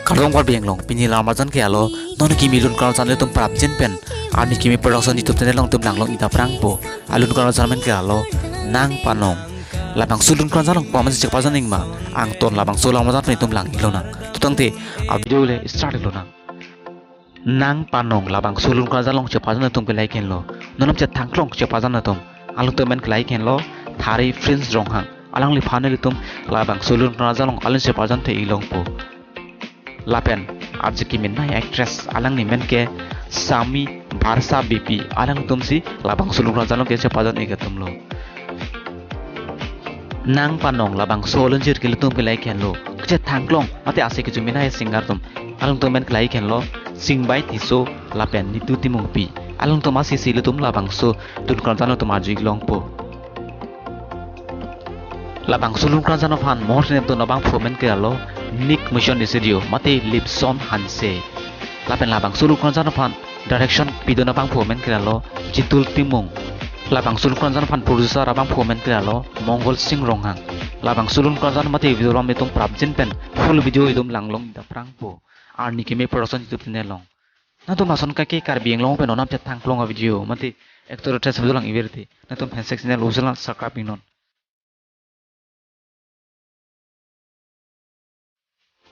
Kalong war biang long pini lama jan ke alo non kimi lun kal jan le tum prap jen pen ar ni kimi production youtube channel long tum lang long ita prang po alun kal jan men ke alo nang panong labang sulun kal jan long pa man sik pa jan ing ma ang ton labang sulong ma jan pen tum lang ilo nang tutang te a video le start ilo nang panong labang sulun kal jan long che pa jan tum ke lai ken lo nonom che thang long che pa jan tum alun tum men ke lai ken lo thari friends rong hang alang li phane li tum labang sulun kal jan long alun che pa jan te ilong po lapen arjiki minna actress alang ni men ke sami barsa bp alang tumsi labang sulung rajalong ke sepadan igatum lo nang panong labang solon jir ke lutum ke lai ken lo che thangklong mate ase ke jumina he singer tum alung tum men ke lai ken lo singbai tiso lapen ni tu timung pi alung tum asi si lutum labang so tun kranjano tum arjik long po labang sulung kranjano phan mor ne to nabang fomen ke alo Nick Mission di studio mate Lipson Hanse lapen labang suluk kronjana fan direction pidona bang fomen kiralo Jitul Timung labang suluk kronjana fan producer abang fomen kiralo Mongol Singh Ronghang labang suluk kronjana mate video ram metung prabjin pen full video idum langlong da prangpo ar nikime production youtube channel long na tum nason ka ke kar bieng long pen onam chat thangklong video mate actor tres video lang iberti na tum fan section channel usala subscribe non